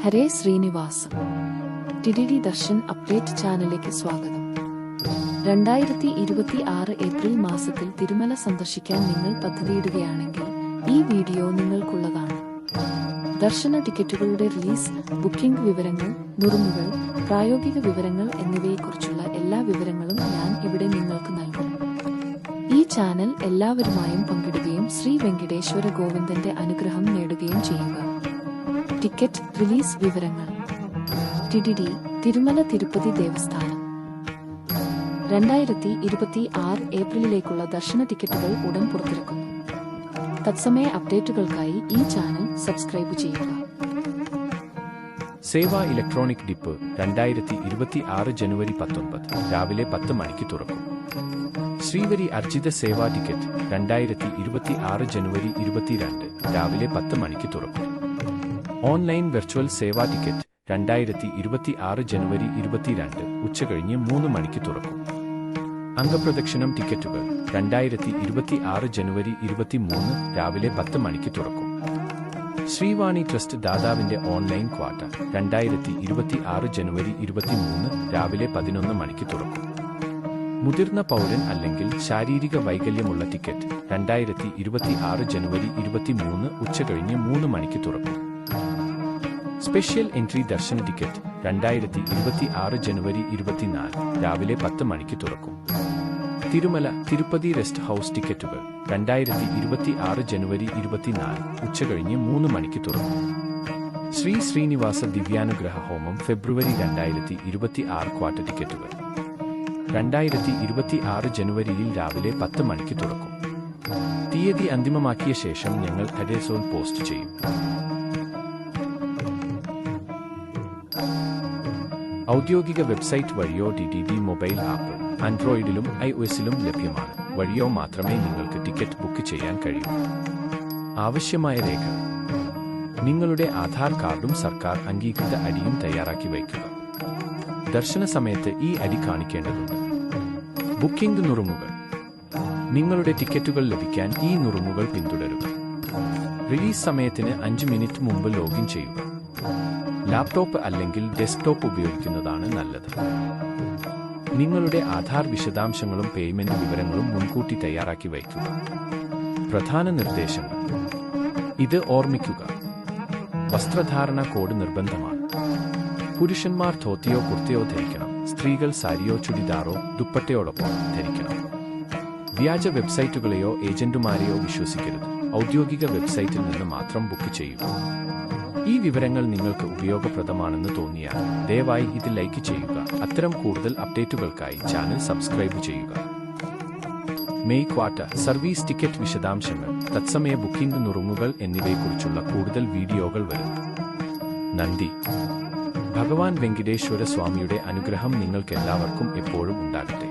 ഹരേ Srinivas. ടിഡിഡി Darshan update ചാനലിലേക്ക് സ്വാഗതം. 2026 April മാസത്തിൽ തിരുമല സന്ദർശിക്കാൻ നിങ്ങൾ പദ്ധതിയിടുകയാണെങ്കിൽ ഈ വീഡിയോ നിങ്ങൾക്കുള്ളതാണ്. ദർശന ടിക്കറ്റുകളുടെ റിലീസ്, ബുക്കിംഗ് വിവരങ്ങൾ, നുറുങ്ങുകൾ, പ്രായോഗിക വിവരങ്ങൾ എന്നിവയെക്കുറിച്ചുള്ള എല്ലാ വിവരങ്ങളും ഞാൻ ഇവിടെ നിങ്ങൾക്ക് നൽകും. ഈ ചാനൽ എല്ലാവരുമായും പങ്കിടുകയും ശ്രീ വെങ്കിടേശ്വര ഗോവിന്ദന്റെ അനുഗ്രഹം നേടുകയും ചെയ്യുക. ടിക്കറ്റ് റിലീസ് വിവരങ്ങൾ. ടിഡിഡി തിരുമല തിരുപ്പതി ദേവസ്ഥാനം 2026 ഏപ്രിലിലേക്കുള്ള ദർശന ടിക്കറ്റുകൾ ഉടൻ പുറത്തിറക്കുന്നു. തത്സമയ അപ്ഡേറ്റുകൾക്കായി ഈ ചാനൽ സബ്സ്ക്രൈബ് ചെയ്യുക. സേവ ഇലക്ട്രോണിക് ഡിപ്പ് 2026 ജനുവരി 19 രാവിലെ 10 മണിക്ക് തുറക്കും. ശ്രീവരി അർജിത സേവാ ടിക്കറ്റ് 2026 ജനുവരി 22 രാവിലെ 10 മണിക്ക് തുറക്കും. ഓൺലൈൻ വെർച്വൽ സേവാ ടിക്കറ്റ് 2026 ജനുവരി 22 ഉച്ചകഴിഞ്ഞ് 3 മണിക്ക് തുറക്കും. അംഗപ്രദക്ഷിണം ടിക്കറ്റുകൾ 2026 ജനുവരി 23 രാവിലെ 10 മണിക്ക് തുറക്കും. ശ്രീവാണി ട്രസ്റ്റ് ദാതാവിന്റെ ഓൺലൈൻ ക്വാട്ട 2026 ജനുവരി 23 രാവിലെ 11 മണിക്ക് തുറക്കും. മുതിർന്ന പൗരൻ അല്ലെങ്കിൽ ശാരീരിക വൈകല്യമുള്ള ടിക്കറ്റ് 2026 ജനുവരി 23 ഉച്ചകഴിഞ്ഞ് 3 മണിക്ക് തുറക്കും. സ്പെഷ്യൽ എൻട്രി ദർശന ടിക്കറ്റ് 2026 ജനുവരി 24 രാവിലെ 10 മണിക്ക് തുറക്കും. തിരുമല തിരുപ്പതി റെസ്റ്റ് ഹൌസ് ടിക്കറ്റുകൾ 2026 ജനുവരി 24 ഉച്ചകഴിഞ്ഞ് 3 മണിക്ക് തുറക്കും. ശ്രീ ശ്രീനിവാസ ദിവ്യാനുഗ്രഹ ഹോമം ഫെബ്രുവരി 2026 ക്വാട്ട ടിക്കറ്റുകൾ 2026 ജനുവരിയിൽ രാവിലെ 10 മണിക്ക് തുറക്കും. തീയതി അന്തിമമാക്കിയ ശേഷം ഞങ്ങൾ അഡ്രസ്സുകൾ പോസ്റ്റ് ചെയ്യും. ഔദ്യോഗിക വെബ്സൈറ്റ് വഴിയോ ടിഡിഡി മൊബൈൽ ആപ്പ് ആൻഡ്രോയിഡിലും iOSലും ലഭ്യമാണ്. വഴിയോ മാത്രമേ നിങ്ങൾക്ക് ടിക്കറ്റ് ബുക്ക് ചെയ്യാൻ കഴിയൂ. ആവശ്യമായ രേഖകൾ: നിങ്ങളുടെ ആധാർ കാർഡും സർക്കാർ അംഗീകൃത ഐഡിയും തയ്യാറാക്കി വയ്ക്കുക. ദർശന സമയത്ത് ഈ ഐഡി കാണിക്കേണ്ടതുണ്ട്. ബുക്കിംഗ് നുറുങ്ങുകൾ: നിങ്ങളുടെ ടിക്കറ്റുകൾ ലഭിക്കാൻ ഈ നുറുങ്ങുകൾ പിന്തുടരുക. റിലീസ് സമയത്തിന് 5 മിനിറ്റ് മുമ്പ് ലോഗിൻ ചെയ്യുക. ലാപ്ടോപ്പ് അല്ലെങ്കിൽ ഡെസ്ക്ടോപ്പ് ഉപയോഗിക്കുന്നതാണ് നല്ലത്. നിങ്ങളുടെ ആധാർ വിശദാംശങ്ങളും പേയ്മെന്റ് വിവരങ്ങളും മുൻകൂട്ടി തയ്യാറാക്കി വയ്ക്കുക. പ്രധാന നിർദ്ദേശങ്ങൾ: ഇത് ഓർമ്മിക്കുക. വസ്ത്രധാരണ കോഡ് നിർബന്ധമാണ്. പുരുഷന്മാർ ധോത്തിയോ കുർത്തയോ ധരിക്കണം. സ്ത്രീകൾ സാരിയോ ചുടിദാറോ ദുപ്പട്ടയോടൊപ്പം ധരിക്കണം. വ്യാജ വെബ്സൈറ്റുകളെയോ ഏജന്റുമാരെയോ വിശ്വസിക്കരുത്. ഔദ്യോഗിക വെബ്സൈറ്റിൽ നിന്ന് മാത്രം ബുക്ക് ചെയ്യുക. ഈ വിവരങ്ങൾ നിങ്ങൾക്ക് ഉപയോഗപ്രദമാണെന്ന് തോന്നിയാൽ ദയവായി ഇത് ലൈക്ക് ചെയ്യുക. അത്തരം കൂടുതൽ അപ്ഡേറ്റുകൾക്കായി ചാനൽ സബ്സ്ക്രൈബ് ചെയ്യുക. മെയ് ക്വാട്ട സർവീസ് ടിക്കറ്റ് വിശദാംശങ്ങൾ, തത്സമയ ബുക്കിംഗ് നുറുങ്ങുകൾ എന്നിവയെക്കുറിച്ചുള്ള കൂടുതൽ വീഡിയോകൾ വരും. നന്ദി. ഭഗവാൻ വെങ്കിടേശ്വര സ്വാമിയുടെ അനുഗ്രഹം നിങ്ങൾക്കെല്ലാവർക്കും എപ്പോഴും ഉണ്ടാകട്ടെ.